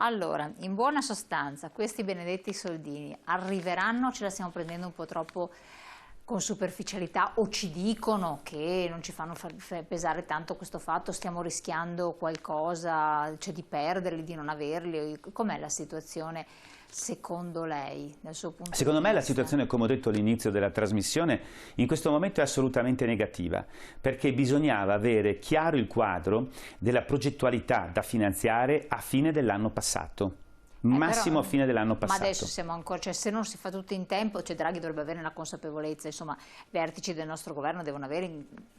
Allora, in buona sostanza, questi benedetti soldini arriveranno, ce la stiamo prendendo un po' troppo con superficialità, o ci dicono che non ci fanno pesare tanto questo fatto, stiamo rischiando qualcosa, cioè di perderli, di non averli? Com'è la situazione secondo lei, dal suo punto di vista? Secondo me la situazione, come ho detto all'inizio della trasmissione, in questo momento è assolutamente negativa, perché bisognava avere chiaro il quadro della progettualità da finanziare a fine dell'anno passato. Massimo a fine dell'anno passato. Ma adesso siamo ancora, cioè se non si fa tutto in tempo, cioè Draghi dovrebbe avere una consapevolezza, insomma, i vertici del nostro governo devono avere...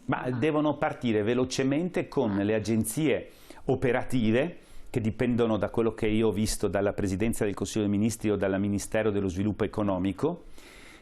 Ma devono partire velocemente con le agenzie operative che dipendono da quello che io ho visto dalla Presidenza del Consiglio dei Ministri o dal Ministero dello Sviluppo Economico.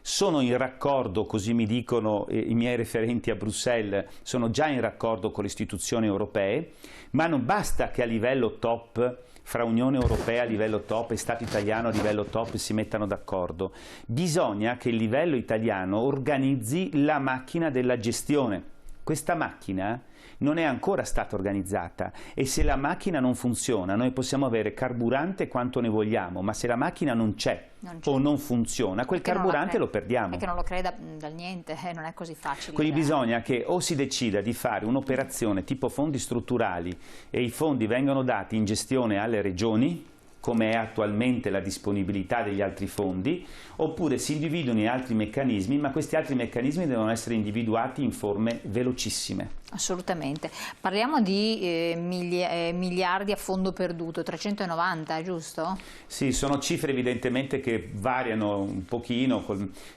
Sono in raccordo, così mi dicono i miei referenti a Bruxelles, sono già in raccordo con le istituzioni europee, ma non basta che a livello top, fra Unione Europea a livello top e Stato italiano a livello top si mettano d'accordo. Bisogna che il livello italiano organizzi la macchina della gestione. Questa macchina non è ancora stata organizzata e se la macchina non funziona noi possiamo avere carburante quanto ne vogliamo, ma se la macchina non c'è o non funziona, quel carburante lo perdiamo. Perché non lo crea dal niente, non è così facile. Quindi bisogna che o si decida di fare un'operazione tipo fondi strutturali e i fondi vengono dati in gestione alle regioni, come è attualmente la disponibilità degli altri fondi, oppure si individuano altri meccanismi, ma questi altri meccanismi devono essere individuati in forme velocissime. Assolutamente. Parliamo di miliardi a fondo perduto, 390, giusto? Sì, sono cifre evidentemente che variano un pochino,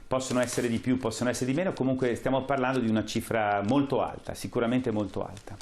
possono essere di più, possono essere di meno, comunque stiamo parlando di una cifra molto alta, sicuramente molto alta.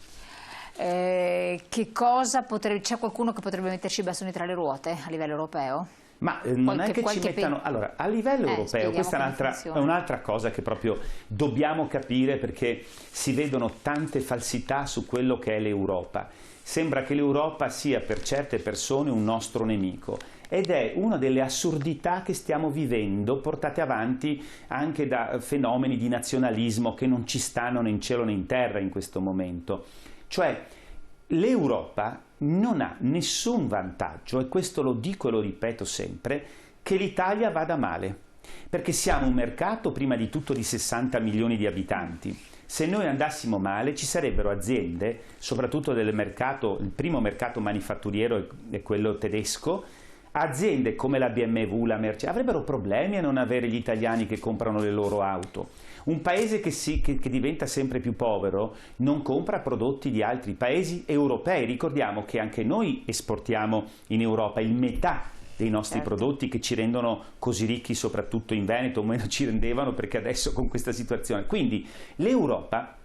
Che cosa potrebbe, c'è qualcuno che potrebbe metterci i bastoni tra le ruote a livello europeo? Ma non è che ci mettano... Allora, a livello europeo, questa è un'altra cosa che proprio dobbiamo capire, perché si vedono tante falsità su quello che è l'Europa. Sembra che l'Europa sia per certe persone un nostro nemico. Ed è una delle assurdità che stiamo vivendo, portate avanti anche da fenomeni di nazionalismo che non ci stanno né in cielo né in terra in questo momento. Cioè, l'Europa non ha nessun vantaggio, e questo lo dico e lo ripeto sempre, che l'Italia vada male, perché siamo un mercato prima di tutto di 60 milioni di abitanti. Se noi andassimo male ci sarebbero aziende, soprattutto del mercato, il primo mercato manifatturiero è quello tedesco, aziende come la BMW, la Mercedes, avrebbero problemi a non avere gli italiani che comprano le loro auto. Un paese che diventa sempre più povero non compra prodotti di altri paesi europei. Ricordiamo che anche noi esportiamo in Europa il metà dei nostri prodotti che ci rendono così ricchi, soprattutto in Veneto, o meno ci rendevano, perché adesso con questa situazione. Quindi l'Europa,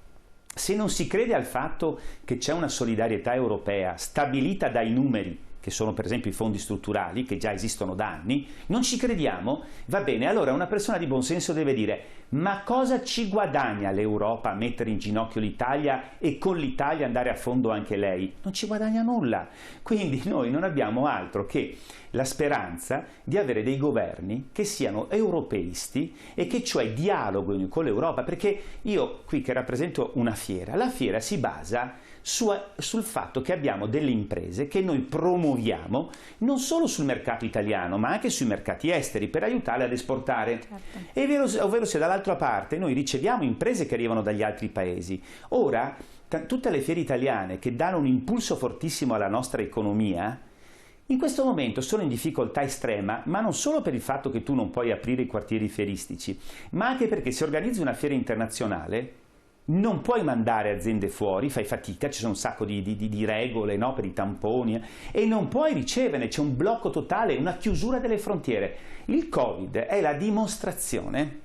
se non si crede al fatto che c'è una solidarietà europea stabilita dai numeri, che sono per esempio i fondi strutturali, che già esistono da anni, non ci crediamo, va bene, allora una persona di buon senso deve dire: ma cosa ci guadagna l'Europa a mettere in ginocchio l'Italia e con l'Italia andare a fondo anche lei? Non ci guadagna nulla. Quindi noi non abbiamo altro che la speranza di avere dei governi che siano europeisti e che cioè dialoghino con l'Europa, perché io qui che rappresento una fiera, la fiera si basa sul fatto che abbiamo delle imprese che noi promuoviamo non solo sul mercato italiano ma anche sui mercati esteri per aiutarle ad esportare. Ovvero se dall'altra parte noi riceviamo imprese che arrivano dagli altri paesi. Ora tutte le fiere italiane che danno un impulso fortissimo alla nostra economia in questo momento sono in difficoltà estrema, ma non solo per il fatto che tu non puoi aprire i quartieri fieristici, ma anche perché se organizzi una fiera internazionale non puoi mandare aziende fuori, fai fatica, ci sono un sacco di regole, no, per i tamponi, e non puoi riceverne, c'è un blocco totale, una chiusura delle frontiere. Il Covid è la dimostrazione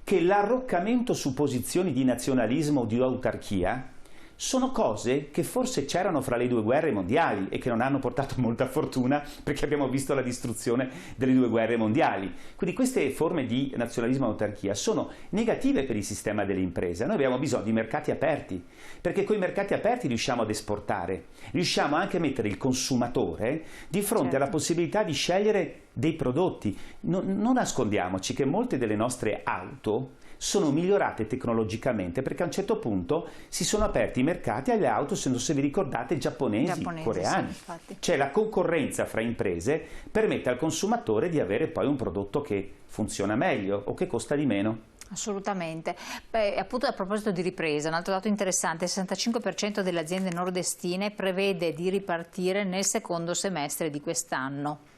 che l'arroccamento su posizioni di nazionalismo o di autarchia sono cose che forse c'erano fra le due guerre mondiali e che non hanno portato molta fortuna, perché abbiamo visto la distruzione delle due guerre mondiali. Quindi queste forme di nazionalismo e autarchia sono negative per il sistema delle imprese. Noi abbiamo bisogno di mercati aperti, perché con i mercati aperti riusciamo ad esportare, riusciamo anche a mettere il consumatore di fronte alla possibilità di scegliere dei prodotti. Non nascondiamoci che molte delle nostre auto sono migliorate tecnologicamente, perché a un certo punto si sono aperti i mercati alle auto, se vi ricordate, giapponesi, coreani. Sì, cioè la concorrenza fra imprese permette al consumatore di avere poi un prodotto che funziona meglio o che costa di meno. Assolutamente. Beh, appunto, a proposito di ripresa, un altro dato interessante: il 65% delle aziende nordestine prevede di ripartire nel secondo semestre di quest'anno.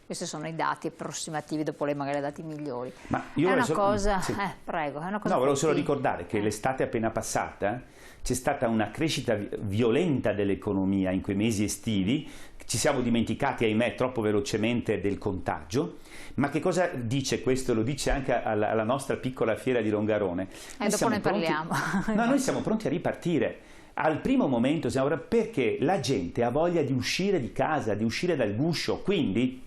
Questi sono i dati approssimativi, dopo lei magari dati migliori. Ma io è una cosa, sì. Prego, è una cosa. No, volevo solo ricordare che l'estate appena passata c'è stata una crescita violenta dell'economia in quei mesi estivi. Ci siamo dimenticati, ahimè, troppo velocemente del contagio. Ma che cosa dice questo? Lo dice anche alla nostra piccola fiera di Longarone. Dopo ne parliamo. No, noi siamo pronti a ripartire. Al primo momento siamo, perché la gente ha voglia di uscire di casa, di uscire dal guscio, quindi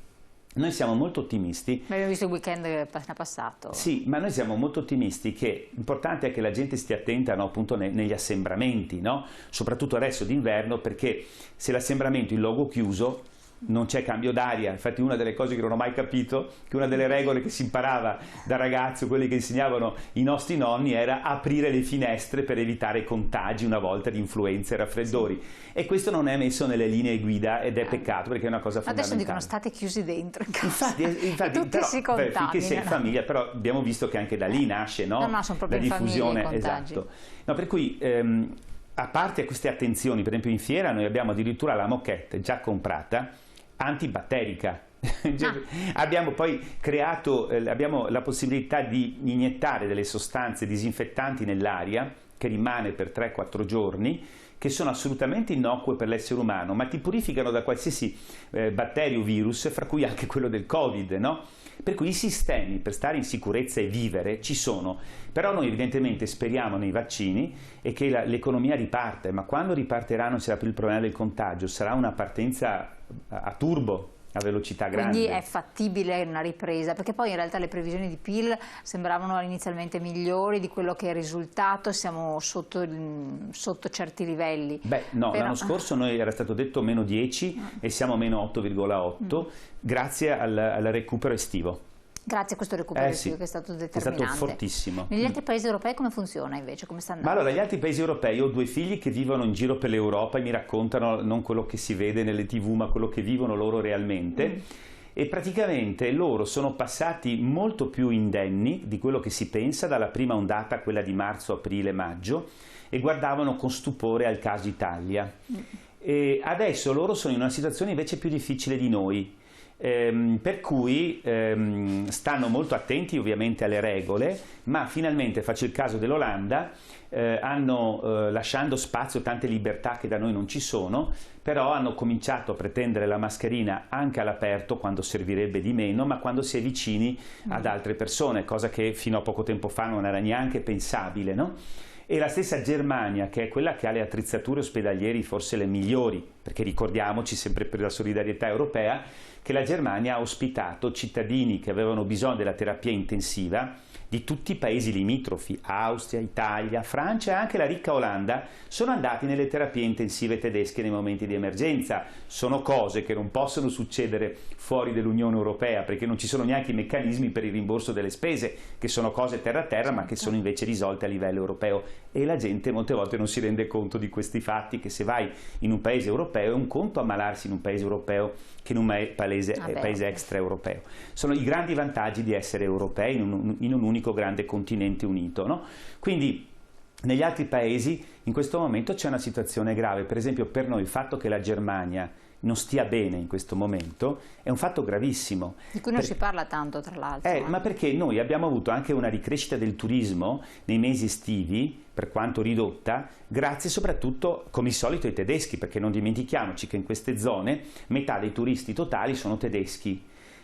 noi siamo molto ottimisti. Ma abbiamo visto il weekend appena passato. Sì, ma noi siamo molto ottimisti che l'importante è che la gente stia attenta, no, appunto negli assembramenti, no? Soprattutto adesso d'inverno, perché se l'assembramento è in luogo chiuso non c'è cambio d'aria. Infatti una delle cose che non ho mai capito, che una delle regole che si imparava da ragazzo, quelli che insegnavano i nostri nonni, era aprire le finestre per evitare contagi una volta di influenze e raffreddori. E questo non è messo nelle linee guida ed è peccato, perché è una cosa fondamentale. Adesso dicono state chiusi dentro in casa. Infatti tutti si contaminano. Finché sei in famiglia, però abbiamo visto che anche da lì nasce, no? No, sono proprio la diffusione, esatto. No, per cui a parte queste attenzioni, per esempio in fiera noi abbiamo addirittura la moquette già comprata antibatterica. Abbiamo poi creato, abbiamo la possibilità di iniettare delle sostanze disinfettanti nell'aria che rimane per 3-4 giorni, che sono assolutamente innocue per l'essere umano, ma ti purificano da qualsiasi batterio o virus, fra cui anche quello del Covid, no? Per cui i sistemi per stare in sicurezza e vivere ci sono, però noi evidentemente speriamo nei vaccini e che l'economia riparte, ma quando riparterà non sarà più il problema del contagio, sarà una partenza a turbo, a velocità grande. Quindi è fattibile una ripresa, perché poi in realtà le previsioni di PIL sembravano inizialmente migliori di quello che è il risultato, siamo sotto certi livelli. Beh, no, l'anno scorso noi era stato detto meno 10 e siamo a meno 8,8 grazie al recupero estivo. Grazie a questo recupero estivo che è stato determinante. È stato fortissimo. Negli altri paesi europei come funziona invece? Come sta andando? Ma allora, gli altri paesi europei, io ho 2 figli che vivono in giro per l'Europa e mi raccontano non quello che si vede nelle TV, ma quello che vivono loro realmente. E praticamente loro sono passati molto più indenni di quello che si pensa dalla prima ondata, quella di marzo, aprile, maggio, e guardavano con stupore al caso Italia. E adesso loro sono in una situazione invece più difficile di noi. Per cui stanno molto attenti ovviamente alle regole, ma finalmente, faccio il caso dell'Olanda, lasciando spazio tante libertà che da noi non ci sono, però hanno cominciato a pretendere la mascherina anche all'aperto quando servirebbe di meno, ma quando si è vicini ad altre persone, cosa che fino a poco tempo fa non era neanche pensabile, no? E la stessa Germania, che è quella che ha le attrezzature ospedalieri forse le migliori, perché ricordiamoci, sempre per la solidarietà europea, che la Germania ha ospitato cittadini che avevano bisogno della terapia intensiva di tutti i paesi limitrofi, Austria, Italia, Francia e anche la ricca Olanda, sono andati nelle terapie intensive tedesche nei momenti di emergenza. Sono cose che non possono succedere fuori dall'Unione Europea, perché non ci sono neanche i meccanismi per il rimborso delle spese, che sono cose terra a terra, ma che sono invece risolte a livello europeo. E la gente molte volte non si rende conto di questi fatti, che se vai in un paese europeo è un conto ammalarsi in un paese europeo che in un paese extraeuropeo. Sono i grandi vantaggi di essere europei in un unico grande continente unito, no? Quindi negli altri paesi in questo momento c'è una situazione grave. Per esempio per noi il fatto che la Germania non stia bene in questo momento è un fatto gravissimo. Di cui non si parla tanto, tra l'altro. Ma perché noi abbiamo avuto anche una ricrescita del turismo nei mesi estivi, per quanto ridotta, grazie soprattutto, come al solito, ai tedeschi, perché non dimentichiamoci che in queste zone metà dei turisti totali sono tedeschi.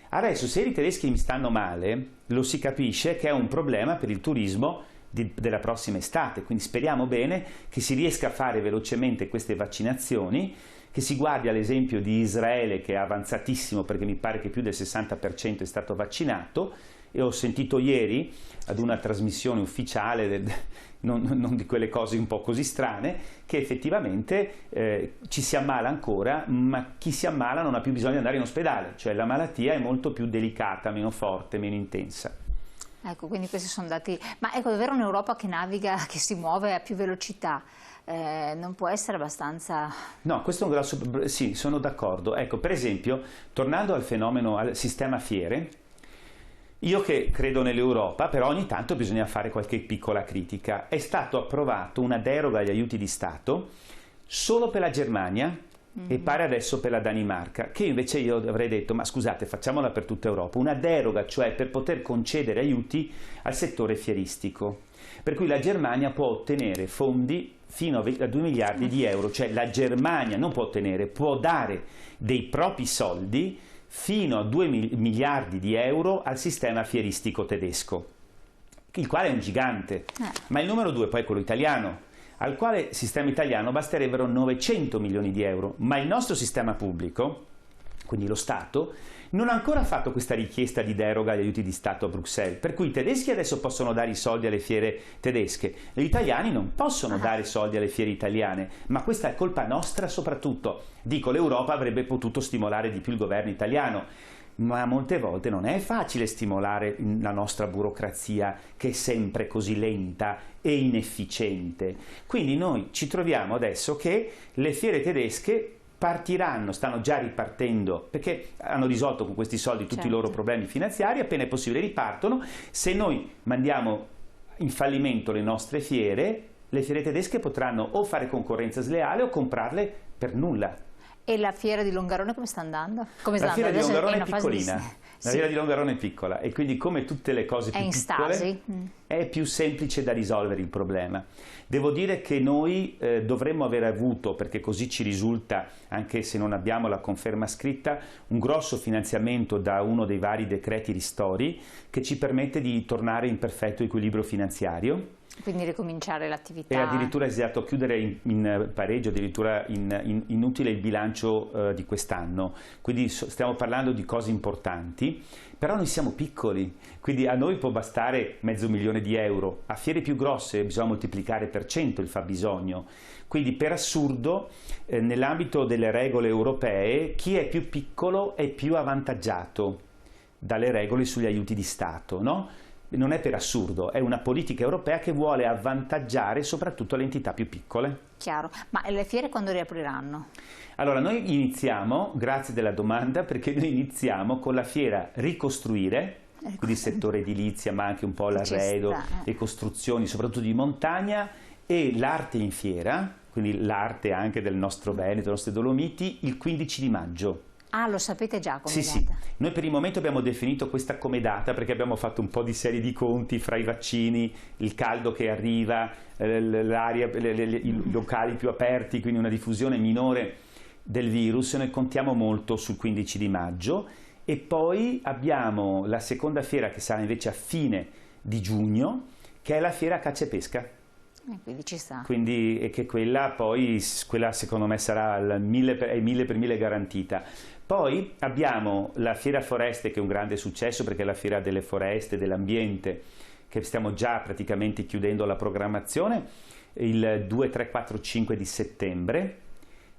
Adesso, se i tedeschi mi stanno male, lo si capisce che è un problema per il turismo della prossima estate, quindi speriamo bene che si riesca a fare velocemente queste vaccinazioni, che si guardi all'esempio di Israele, che è avanzatissimo perché mi pare che più del 60% è stato vaccinato, e ho sentito ieri ad una trasmissione ufficiale, non di quelle cose un po' così strane, che effettivamente ci si ammala ancora, ma chi si ammala non ha più bisogno di andare in ospedale, cioè la malattia è molto più delicata, meno forte, meno intensa. Ecco, quindi questi sono dati, ma ecco, davvero un'Europa che naviga, che si muove a più velocità, non può essere abbastanza... No, questo è un grosso... Sì, sono d'accordo. Ecco, per esempio, tornando al fenomeno, al sistema fiere, io che credo nell'Europa, però ogni tanto bisogna fare qualche piccola critica. È stato approvato una deroga agli aiuti di Stato solo per la Germania e pare adesso per la Danimarca, che invece io avrei detto, ma scusate, facciamola per tutta Europa, una deroga, cioè per poter concedere aiuti al settore fieristico. Per cui la Germania può ottenere fondi fino a 2 miliardi di euro, cioè la Germania non può ottenere, può dare dei propri soldi fino a 2 miliardi di euro al sistema fieristico tedesco, il quale è un gigante. Ma il numero 2 poi è quello italiano, al quale sistema italiano basterebbero 900 milioni di euro, ma il nostro sistema pubblico, quindi lo Stato, non ha ancora fatto questa richiesta di deroga agli aiuti di Stato a Bruxelles, per cui i tedeschi adesso possono dare i soldi alle fiere tedesche, gli italiani non possono dare soldi alle fiere italiane, ma questa è colpa nostra soprattutto. Dico, l'Europa avrebbe potuto stimolare di più il governo italiano, ma molte volte non è facile stimolare la nostra burocrazia, che è sempre così lenta e inefficiente. Quindi noi ci troviamo adesso che le fiere tedesche partiranno, stanno già ripartendo, perché hanno risolto con questi soldi tutti i loro problemi finanziari, appena è possibile ripartono. Se noi mandiamo in fallimento le nostre fiere, le fiere tedesche potranno o fare concorrenza sleale o comprarle per nulla. E la fiera di Longarone come sta andando? La fiera di Longarone è piccolina, la fiera di Longarone è piccola e quindi, come tutte le cose più piccole, è più semplice da risolvere il problema. Devo dire che noi dovremmo aver avuto, perché così ci risulta, anche se non abbiamo la conferma scritta, un grosso finanziamento da uno dei vari decreti ristori che ci permette di tornare in perfetto equilibrio finanziario. Quindi ricominciare l'attività. E addirittura è stato chiudere in pareggio, addirittura inutile il bilancio di quest'anno. Quindi stiamo parlando di cose importanti, però noi siamo piccoli, quindi a noi può bastare $500.000 di euro. A fiere più grosse bisogna moltiplicare per 100 il fabbisogno. Quindi per assurdo, nell'ambito delle regole europee, chi è più piccolo è più avvantaggiato dalle regole sugli aiuti di Stato, no? Non è per assurdo, è una politica europea che vuole avvantaggiare soprattutto le entità più piccole. Chiaro, ma le fiere quando riapriranno? Allora, noi iniziamo, grazie della domanda, perché noi iniziamo con la fiera Ricostruire, quindi il settore edilizia, ma anche un po' l'arredo, le costruzioni, soprattutto di montagna, e l'arte in fiera, quindi l'arte anche del nostro Veneto, delle nostre Dolomiti, il 15 di maggio. Ah, lo sapete già come data? Sì. Noi per il momento abbiamo definito questa come data perché abbiamo fatto un po' di serie di conti fra i vaccini, il caldo che arriva, l'aria, i locali più aperti, quindi una diffusione minore del virus. Noi contiamo molto sul 15 di maggio e poi abbiamo la seconda fiera che sarà invece a fine di giugno, che è la fiera Caccia e Pesca. Quindi ci sta. Quindi, e che quella secondo me sarà il 1000 per 1000 garantita. Poi abbiamo la Fiera Foreste, che è un grande successo perché è la fiera delle foreste, dell'ambiente, che stiamo già praticamente chiudendo la programmazione, il 2, 3, 4, 5 di settembre,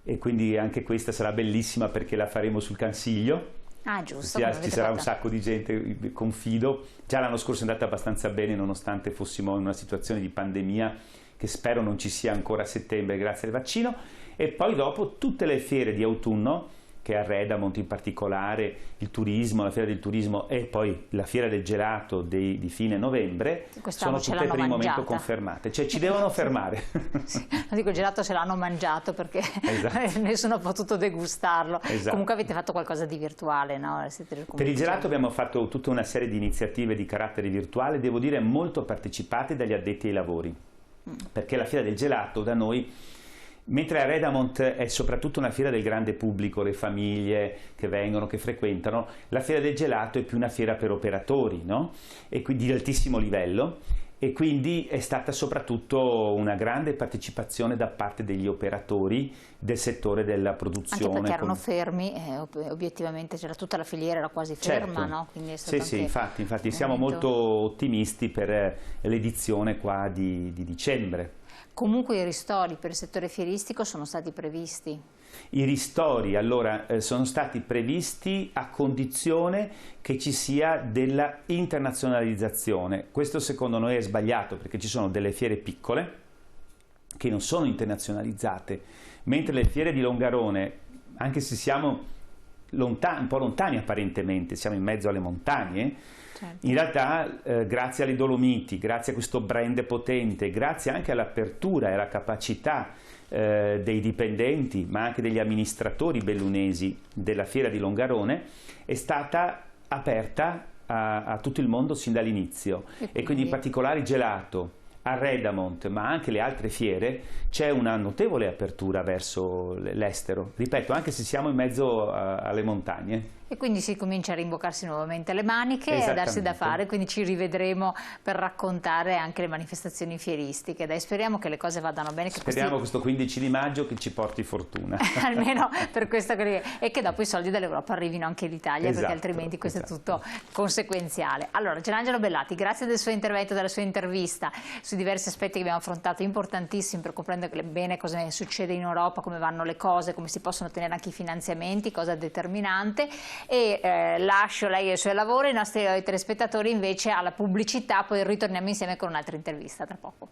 e quindi anche questa sarà bellissima perché la faremo sul Cansiglio. Ah, giusto. Ci sarà un sacco di gente, confido. Già l'anno scorso è andata abbastanza bene, nonostante fossimo in una situazione di pandemia che spero non ci sia ancora a settembre grazie al vaccino. E poi dopo tutte le fiere di autunno, che a Redamont in particolare, il turismo, la fiera del turismo e poi la fiera del gelato di fine novembre, sono tutte per il momento confermate, cioè ci devono fermare. Sì, dico, il gelato ce l'hanno mangiato perché nessuno ha potuto degustarlo. Comunque avete fatto qualcosa di virtuale, no? Per il gelato abbiamo fatto tutta una serie di iniziative di carattere virtuale, devo dire molto partecipate dagli addetti ai lavori, perché la fiera del gelato da noi, mentre a Redamont è soprattutto una fiera del grande pubblico, le famiglie che vengono, che frequentano, la fiera del gelato è più una fiera per operatori, no? E quindi di altissimo livello, e quindi è stata soprattutto una grande partecipazione da parte degli operatori del settore della produzione. Anche perché erano fermi, obiettivamente c'era tutta la filiera, era quasi ferma, no? Quindi è stato sì, infatti siamo molto ottimisti per l'edizione qua di dicembre. Comunque i ristori per il settore fieristico sono stati previsti? I ristori allora sono stati previsti a condizione che ci sia della internazionalizzazione. Questo secondo noi è sbagliato, perché ci sono delle fiere piccole che non sono internazionalizzate, mentre le fiere di Longarone, anche se siamo un po' lontani apparentemente, siamo in mezzo alle montagne, certo, in realtà grazie alle Dolomiti, grazie a questo brand potente, grazie anche all'apertura e alla capacità dei dipendenti, ma anche degli amministratori bellunesi della fiera di Longarone, è stata aperta a tutto il mondo sin dall'inizio, e quindi in particolare il gelato. A Redamont, ma anche le altre fiere, c'è una notevole apertura verso l'estero, ripeto, anche se siamo in mezzo alle montagne. E quindi si comincia a rimboccarsi nuovamente le maniche e a darsi da fare, quindi ci rivedremo per raccontare anche le manifestazioni fieristiche. Dai, speriamo che le cose vadano bene. Speriamo questo 15 di maggio che ci porti fortuna. Almeno per questo, e che dopo i soldi dall'Europa arrivino anche in Italia, perché altrimenti questo è tutto conseguenziale. Allora, Gianangelo Bellati, grazie del suo intervento, della sua intervista sui diversi aspetti che abbiamo affrontato, importantissimi per comprendere bene cosa succede in Europa, come vanno le cose, come si possono ottenere anche i finanziamenti, cosa determinante. E lascio lei e i suoi lavori, i nostri telespettatori invece alla pubblicità, poi ritorniamo insieme con un'altra intervista tra poco.